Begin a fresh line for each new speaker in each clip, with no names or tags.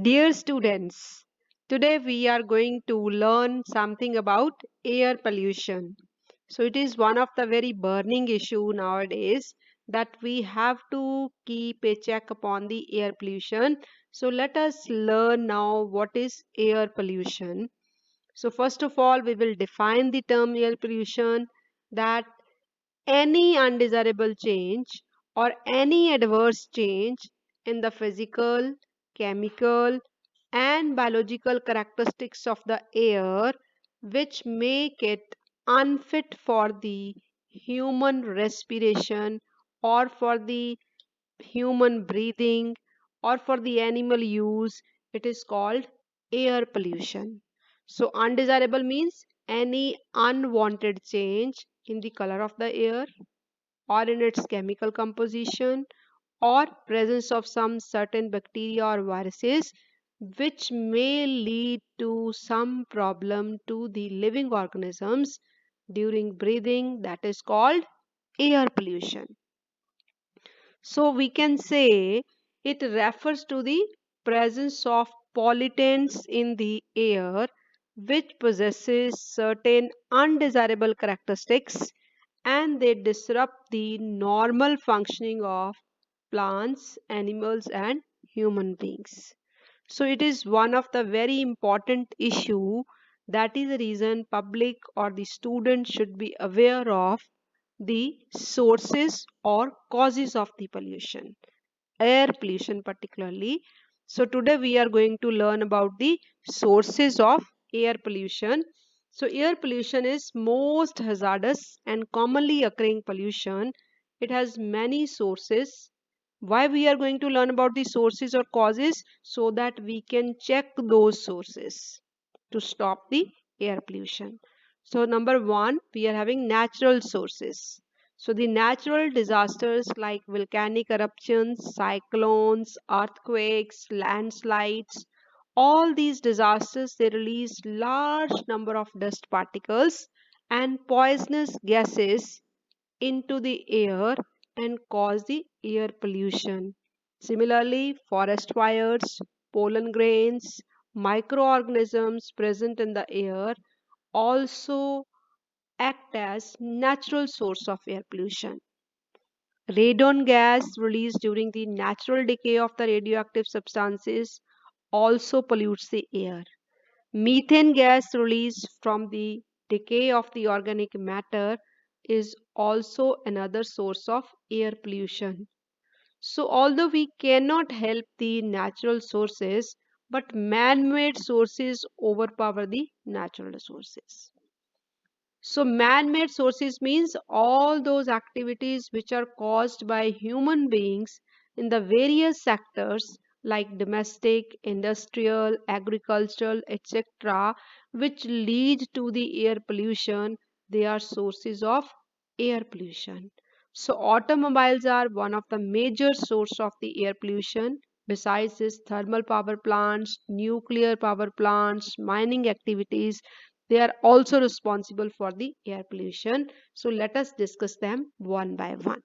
Dear students, today we are going to learn something about air pollution. So it is one of the very burning issue nowadays that we have to keep a check upon the air pollution. So let us learn now what is air pollution. So first of all we will define the term air pollution, that any undesirable change or any adverse change in the physical, chemical, and biological characteristics of the air which make it unfit for the human respiration or for the human breathing or for the animal use. It is called air pollution. So undesirable means any unwanted change in the color of the air or in its chemical composition or presence of some certain bacteria or viruses which may lead to some problem to the living organisms during breathing, that is called air pollution. So we can say it refers to the presence of pollutants in the air which possesses certain undesirable characteristics, and they disrupt the normal functioning of plants, animals, and human beings. So it is one of the very important issue. That is the reason public or the student should be aware of the sources or causes of the pollution, air pollution particularly. So today we are going to learn about the sources of air pollution. So air pollution is most hazardous and commonly occurring pollution. It has many sources. Why we are going to learn about the sources or causes? So that we can check those sources to stop the air pollution. So number one, we are having natural sources. So the natural disasters like volcanic eruptions, cyclones, earthquakes, landslides, all these disasters, they release large number of dust particles and poisonous gases into the air and cause the air pollution. Similarly, forest fires, pollen grains, microorganisms present in the air also act as natural source of air pollution. Radon gas released during the natural decay of the radioactive substances also pollutes the air. Methane gas released from the decay of the organic matter is also another source of air pollution. So, although we cannot help the natural sources, but man made sources overpower the natural sources. So, man made sources means all those activities which are caused by human beings in the various sectors like domestic, industrial, agricultural, etc., which lead to the air pollution. They are sources of air pollution. So, automobiles are one of the major source of the air pollution. Besides this, thermal power plants, nuclear power plants, mining activities, they are also responsible for the air pollution. So let us discuss them one by one.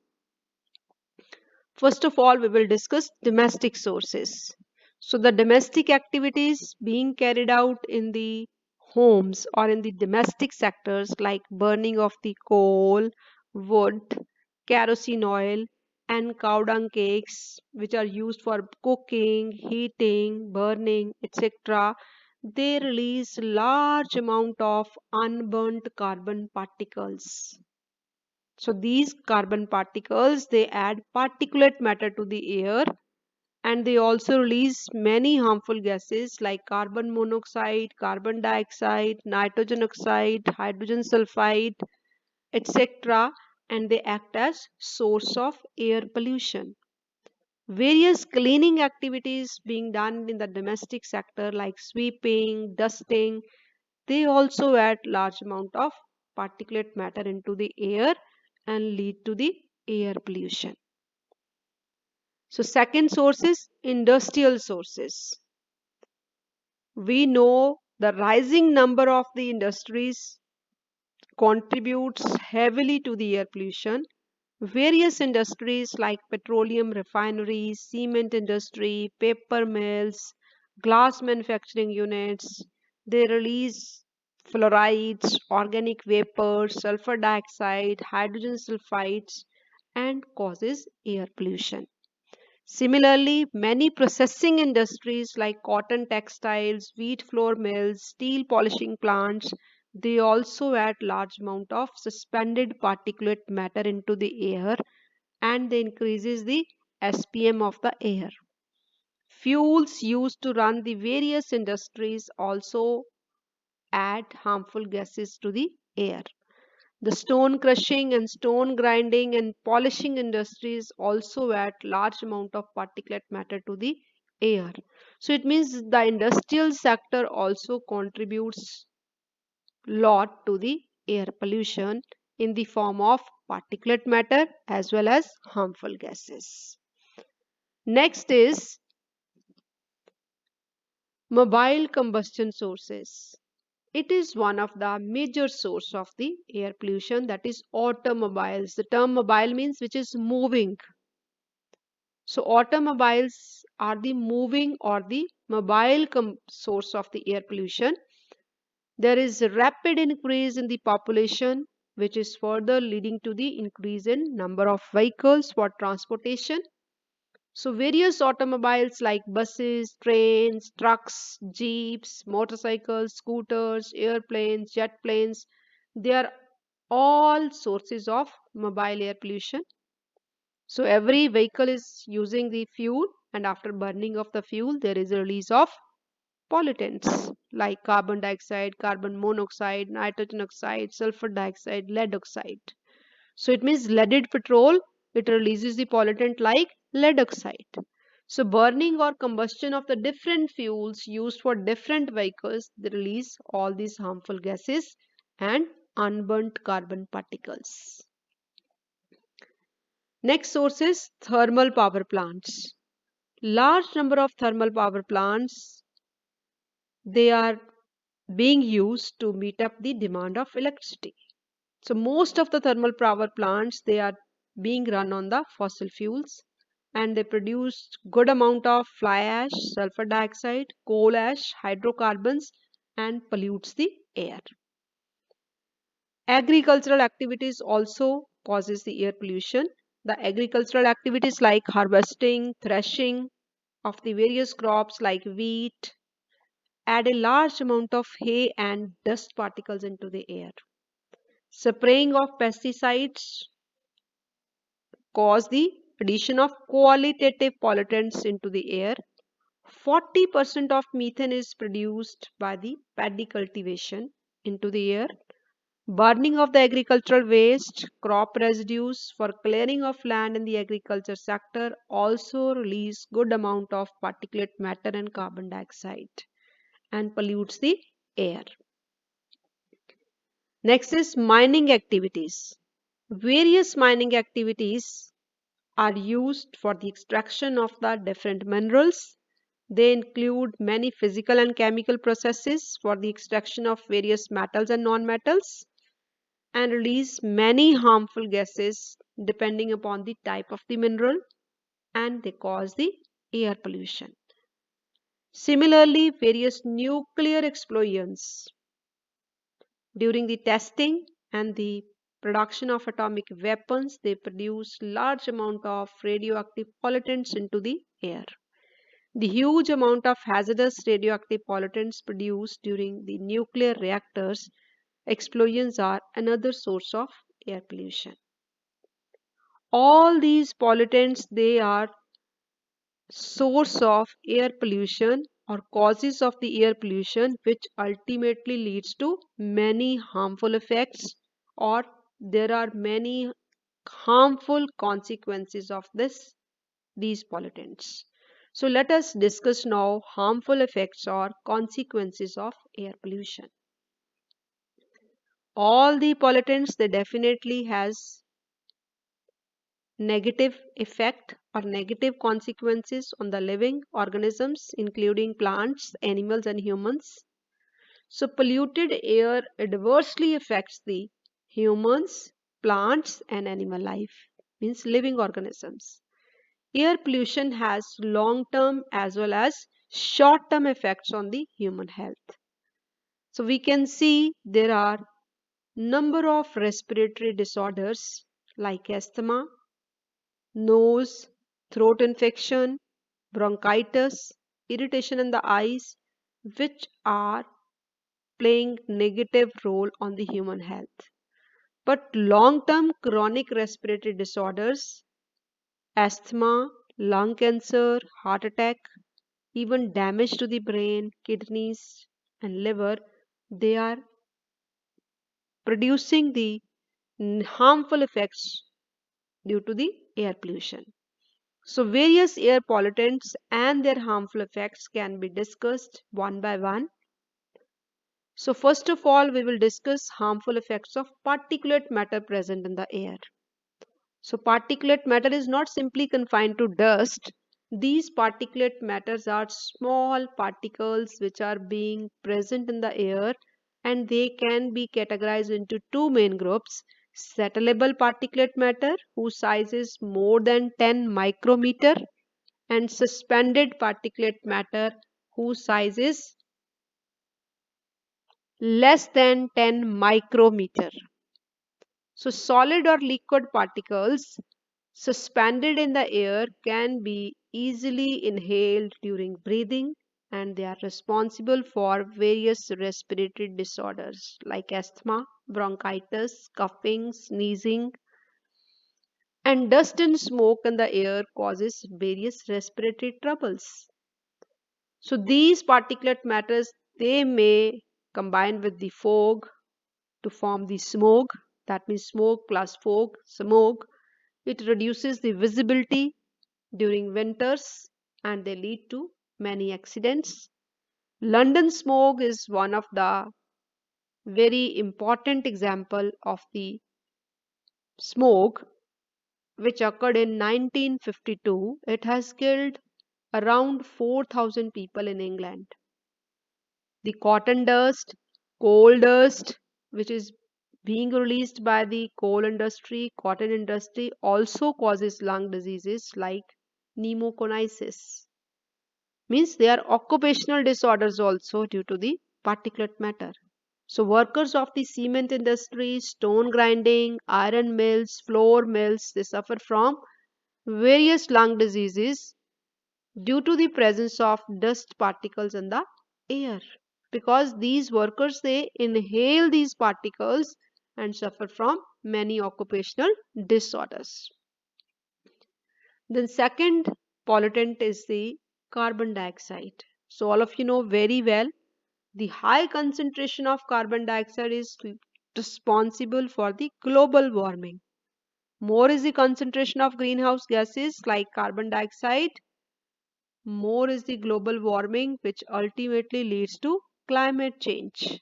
First of all, we will discuss domestic sources. So the domestic activities being carried out in the homes or in the domestic sectors like burning of the coal, wood, kerosene oil, and cow dung cakes, which are used for cooking, heating, burning, etc., they release large amount of unburnt carbon particles. So these carbon particles, they add particulate matter to the air, and they also release many harmful gases like carbon monoxide, carbon dioxide, nitrogen oxide, hydrogen sulfide, etc., and they act as source of air pollution. Various cleaning activities being done in the domestic sector like sweeping, dusting, they also add large amount of particulate matter into the air and lead to the air pollution. So second source is industrial sources. We know the rising number of the industries contributes heavily to the air pollution. Various industries like petroleum refineries, cement industry, paper mills, glass manufacturing units. They release fluorides, organic vapors, sulfur dioxide, hydrogen sulfides, and causes air pollution. Similarly, many processing industries like cotton textiles, wheat flour mills, steel polishing plants, they also add large amount of suspended particulate matter into the air, and they increases the SPM of the air. Fuels used to run the various industries also add harmful gases to the air. The stone crushing and stone grinding and polishing industries also add large amount of particulate matter to the air. So it means the industrial sector also contributes lot to the air pollution in the form of particulate matter as well as harmful gases. Next is mobile combustion sources. It is one of the major source of the air pollution, that is automobiles. The term mobile means which is moving. So automobiles are the moving or the mobile source of the air pollution. There is a rapid increase in the population which is further leading to the increase in number of vehicles for transportation. So various automobiles like buses, trains, trucks, jeeps, motorcycles, scooters, airplanes, jet planes, they are all sources of mobile air pollution. So every vehicle is using the fuel, and after burning of the fuel there is a release of pollutants like carbon dioxide, carbon monoxide, nitrogen oxide, sulfur dioxide, lead oxide. So it means leaded petrol, it releases the pollutant like lead oxide. So burning or combustion of the different fuels used for different vehicles, they release all these harmful gases and unburnt carbon particles. Next source is thermal power plants. Large number of thermal power plants, they are being used to meet up the demand of electricity. So most of the thermal power plants, they are being run on the fossil fuels, and they produce good amount of fly ash, sulfur dioxide, coal ash, hydrocarbons, and pollutes the air. Agricultural activities also causes the air pollution. The agricultural activities like harvesting, threshing of the various crops like wheat add a large amount of hay and dust particles into the air. Spraying of pesticides cause the addition of qualitative pollutants into the air. 40% of methane is produced by the paddy cultivation into the air. Burning of the agricultural waste, crop residues for clearing of land in the agriculture sector also release good amount of particulate matter and carbon dioxide and pollutes the air. Next is mining activities. Various mining activities are used for the extraction of the different minerals. They include many physical and chemical processes for the extraction of various metals and non-metals, and release many harmful gases depending upon the type of the mineral, and they cause the air pollution. Similarly, various nuclear explosions during the testing and the production of atomic weapons, they produce large amount of radioactive pollutants into the air. The huge amount of hazardous radioactive pollutants produced during the nuclear reactors explosions are another source of air pollution. All these pollutants, they are source of air pollution or causes of the air pollution, which ultimately leads to many harmful effects, or there are many harmful consequences of these pollutants. So let us discuss now harmful effects or consequences of air pollution. All the pollutants, they definitely has negative effect or negative consequences on the living organisms including plants, animals and humans. So polluted air adversely affects the humans, plants and animal life, means living organisms. Air pollution has long term as well as short-term effects on the human health. So we can see there are number of respiratory disorders like asthma, nose, throat infection, bronchitis, irritation in the eyes, which are playing negative role on the human health. But long-term chronic respiratory disorders, asthma, lung cancer, heart attack, even damage to the brain, kidneys, and liver, they are producing the harmful effects due to the air pollution. So, various air pollutants and their harmful effects can be discussed one by one. So, first of all, we will discuss harmful effects of particulate matter present in the air. So, particulate matter is not simply confined to dust. These particulate matters are small particles which are being present in the air, and they can be categorized into two main groups: settlable particulate matter, whose size is more than 10 micrometer, and suspended particulate matter, whose size is less than 10 micrometer. So, solid or liquid particles suspended in the air can be easily inhaled during breathing, and they are responsible for various respiratory disorders like asthma, bronchitis, coughing, sneezing, and dust and smoke in the air causes various respiratory troubles. So these particulate matters, they may combine with the fog to form the smoke. That means smoke plus fog, smoke. It reduces the visibility during winters and they lead to many accidents. London smoke is one of the very important example of the smoke which occurred in 1952. It has killed around 4,000 people in England. The cotton dust, coal dust, which is being released by the coal industry, cotton industry, also causes lung diseases like pneumoconitis. Means they are occupational disorders also due to the particulate matter. So workers of the cement industry, stone grinding, iron mills, flour mills, they suffer from various lung diseases due to the presence of dust particles in the air, because these workers they inhale these particles and suffer from many occupational disorders. Then second pollutant is the carbon dioxide. So all of you know very well the high concentration of carbon dioxide is responsible for the global warming. More is the concentration of greenhouse gases like carbon dioxide, more is the global warming, which ultimately leads to climate change.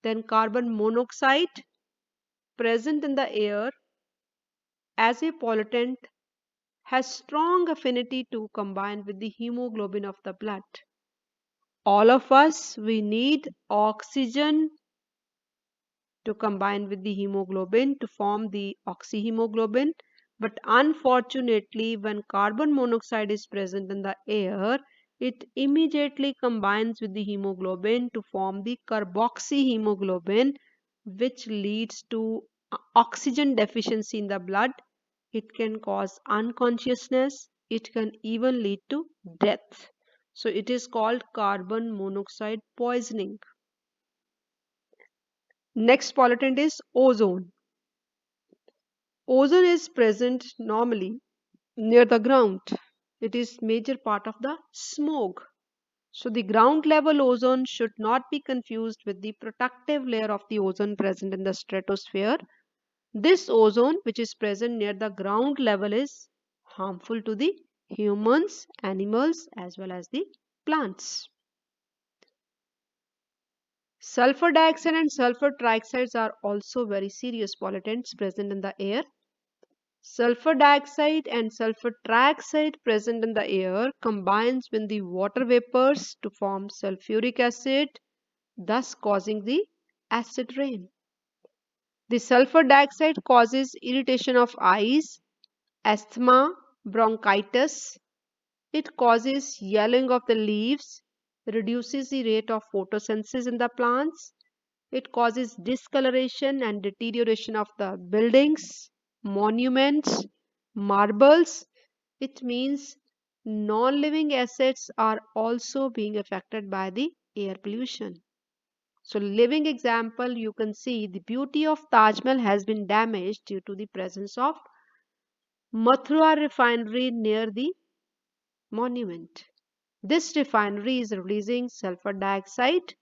Then, carbon monoxide, present in the air as a pollutant, has strong affinity to combine with the hemoglobin of the blood. All of us, we need oxygen to combine with the hemoglobin to form the oxyhemoglobin. But unfortunately, when carbon monoxide is present in the air, it immediately combines with the hemoglobin to form the carboxyhemoglobin, which leads to oxygen deficiency in the blood. It can cause unconsciousness, it can even lead to death. So, it is called carbon monoxide poisoning. Next pollutant is ozone. Ozone is present normally near the ground. It is major part of the smoke. So the ground level ozone should not be confused with the protective layer of the ozone present in the stratosphere. This ozone which is present near the ground level is harmful to the humans, animals as well as the plants. Sulfur dioxide and sulfur trioxides are also very serious pollutants present in the air. Sulfur dioxide and sulfur trioxide present in the air combines with the water vapors to form sulfuric acid, thus causing the acid rain. The sulfur dioxide causes irritation of eyes, asthma, bronchitis. It causes yellowing of the leaves, reduces the rate of photosynthesis in the plants. It causes discoloration and deterioration of the buildings, monuments, marbles. It means non-living assets are also being affected by the air pollution. So, living example, you can see the beauty of Taj Mahal has been damaged due to the presence of Mathura refinery near the monument. This refinery is releasing sulfur dioxide.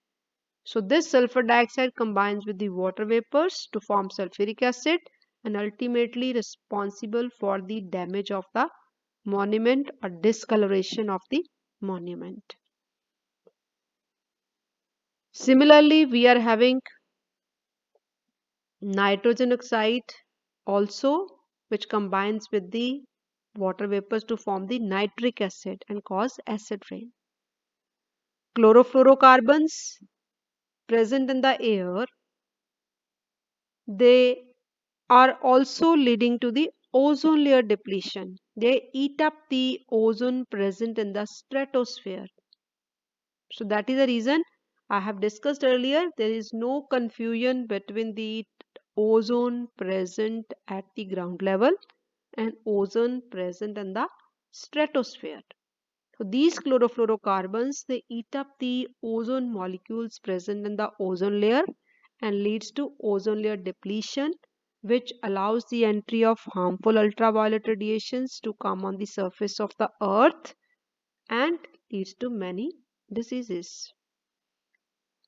So, this sulfur dioxide combines with the water vapors to form sulfuric acid and ultimately responsible for the damage of the monument or discoloration of the monument. Similarly, we are having nitrogen oxide also, which combines with the water vapors to form the nitric acid and cause acid rain. Chlorofluorocarbons present in the air, they are also leading to the ozone layer depletion. They eat up the ozone present in the stratosphere. So that is the reason I have discussed earlier. There is no confusion between the ozone present at the ground level and ozone present in the stratosphere. So these chlorofluorocarbons, they eat up the ozone molecules present in the ozone layer and leads to ozone layer depletion, which allows the entry of harmful ultraviolet radiations to come on the surface of the earth and leads to many diseases.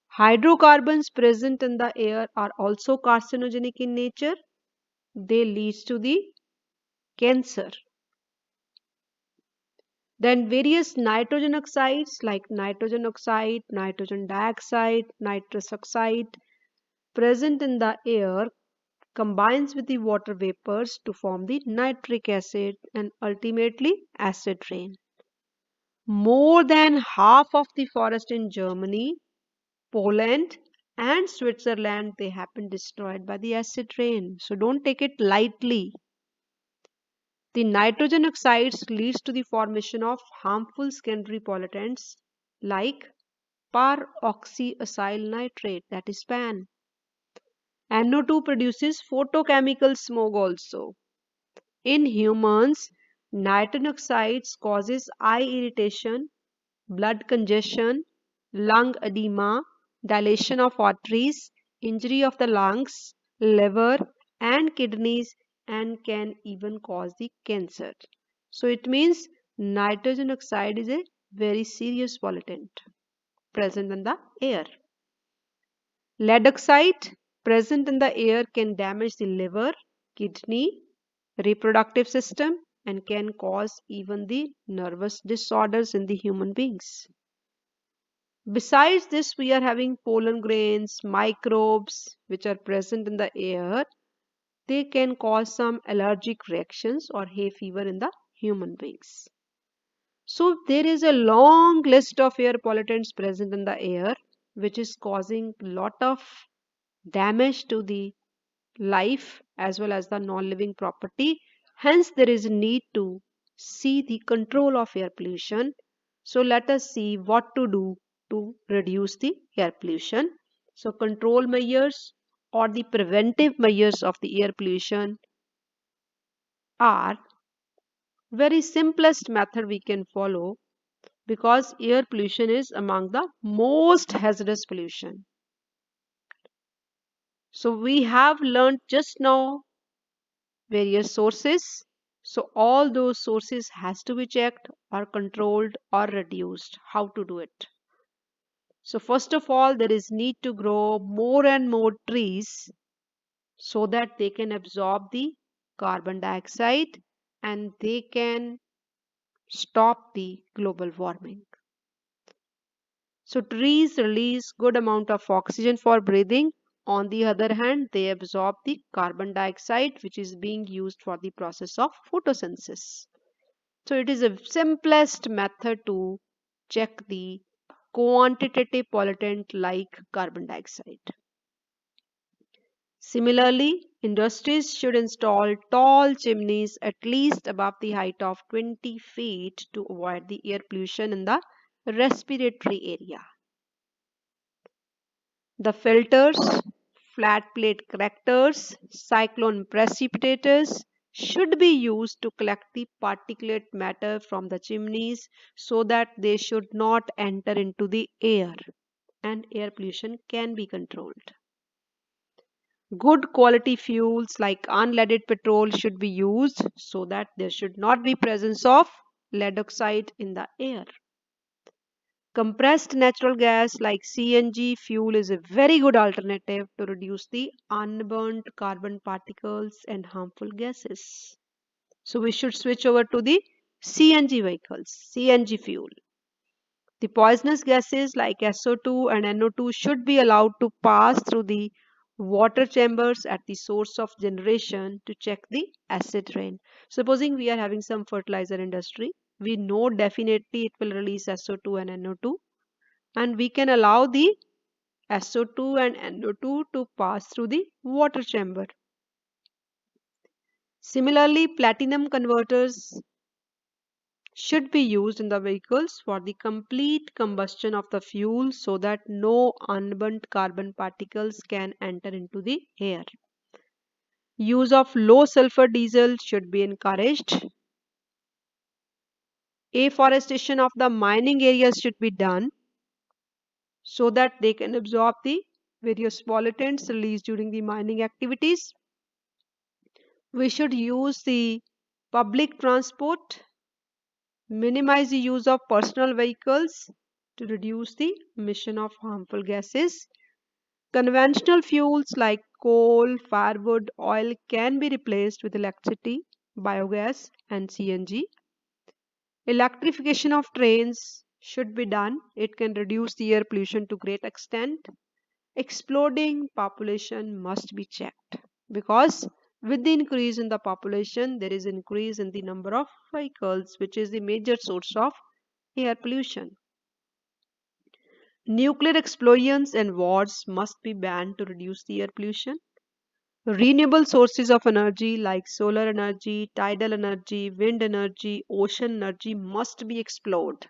Hydrocarbons present in the air are also carcinogenic in nature. They lead to the cancer. Then various nitrogen oxides like nitrogen oxide, nitrogen dioxide, nitrous oxide present in the air combines with the water vapors to form the nitric acid and ultimately acid rain. More than half of the forest in Germany, Poland and Switzerland, they have been destroyed by the acid rain. So don't take it lightly. The nitrogen oxides leads to the formation of harmful secondary pollutants like peroxyacyl nitrate, that is PAN. NO2 produces photochemical smoke also. In humans, nitrogen oxides causes eye irritation, blood congestion, lung edema, dilation of arteries, injury of the lungs, liver, and kidneys, and can even cause the cancer. So it means nitrogen oxide is a very serious pollutant present in the air. Lead oxide present in the air can damage the liver, kidney, reproductive system, and can cause even the nervous disorders in the human beings. Besides this, we are having pollen grains, microbes, which are present in the air. They can cause some allergic reactions or hay fever in the human beings. So there is a long list of air pollutants present in the air, which is causing lot of damage to the life as well as the non-living property. Hence, there is a need to see the control of air pollution. So let us see what to do to reduce the air pollution. So control measures or the preventive measures of the air pollution are very simplest method we can follow because air pollution is among the most hazardous pollution. So we have learned just now various sources. So all those sources has to be checked or controlled or reduced. How to do it? So first of all, there is need to grow more and more trees so that they can absorb the carbon dioxide and they can stop the global warming. So trees release good amount of oxygen for breathing. On the other hand, they absorb the carbon dioxide which is being used for the process of photosynthesis. So it is the simplest method to check the quantitative pollutant like carbon dioxide. Similarly, industries should install tall chimneys at least above the height of 20 feet to avoid the air pollution in the respiratory area. The filters, flat plate collectors, cyclone precipitators should be used to collect the particulate matter from the chimneys so that they should not enter into the air and air pollution can be controlled. Good quality fuels like unleaded petrol should be used so that there should not be presence of lead oxide in the air. Compressed natural gas like CNG fuel is a very good alternative to reduce the unburnt carbon particles and harmful gases. So we should switch over to the CNG vehicles, CNG fuel. The poisonous gases like SO2 and NO2 should be allowed to pass through the water chambers at the source of generation to check the acid rain. Supposing we are having some fertilizer industry, we know definitely it will release SO2 and NO2, and we can allow the SO2 and NO2 to pass through the water chamber. Similarly, platinum converters should be used in the vehicles for the complete combustion of the fuel so that no unburnt carbon particles can enter into the air. Use of low sulfur diesel should be encouraged. Afforestation of the mining areas should be done so that they can absorb the various pollutants released during the mining activities. We should use the public transport, minimize the use of personal vehicles to reduce the emission of harmful gases. Conventional fuels like coal, firewood, oil can be replaced with electricity, biogas, and CNG. Electrification of trains should be done. It can reduce the air pollution to great extent. Exploding population must be checked because with the increase in the population there is increase in the number of vehicles, which is the major source of air pollution. Nuclear explosions and wars must be banned to reduce the air pollution. Renewable sources of energy like solar energy, tidal energy, wind energy, ocean energy must be explored.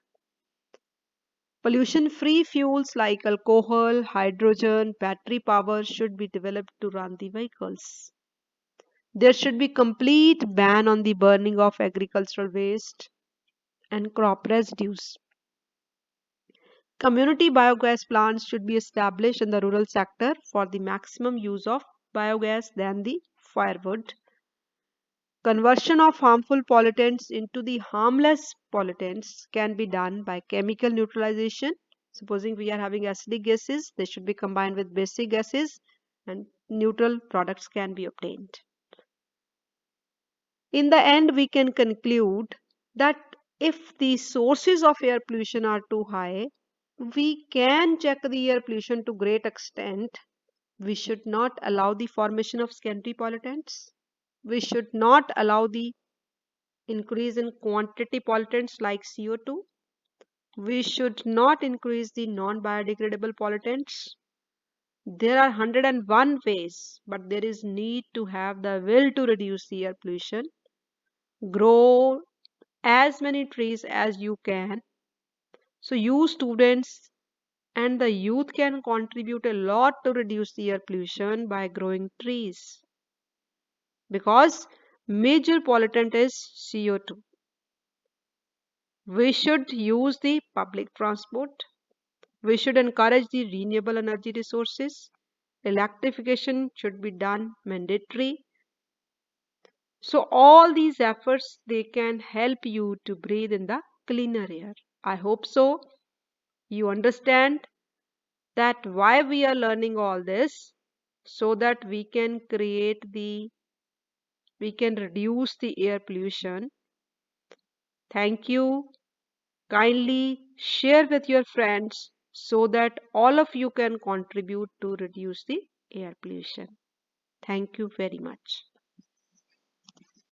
Pollution free fuels like alcohol, hydrogen, battery power should be developed to run the vehicles. There should be complete ban on the burning of agricultural waste and crop residues. Community biogas plants should be established in the rural sector for the maximum use of biogas than the firewood. Conversion of harmful pollutants into the harmless pollutants can be done by chemical neutralization. Supposing we are having acidic gases, they should be combined with basic gases and neutral products can be obtained. In the end, we can conclude that if the sources of air pollution are too high, we can check the air pollution to great extent. We should not allow the formation of secondary pollutants. We should not allow the increase in quantity pollutants like CO2. We should not increase the non-biodegradable pollutants. There are 101 ways, but there is need to have the will to reduce the air pollution. Grow as many trees as you can. So you students and the youth can contribute a lot to reduce the air pollution by growing trees because major pollutant is CO2. We should use the public transport. We should encourage the renewable energy resources. Electrification should be done mandatory. So all these efforts they can help you to breathe in the cleaner air. I hope so. You understand that why we are learning all this so that we can reduce the air pollution. Thank you. Kindly share with your friends so that all of you can contribute to reduce the air pollution. Thank you very much.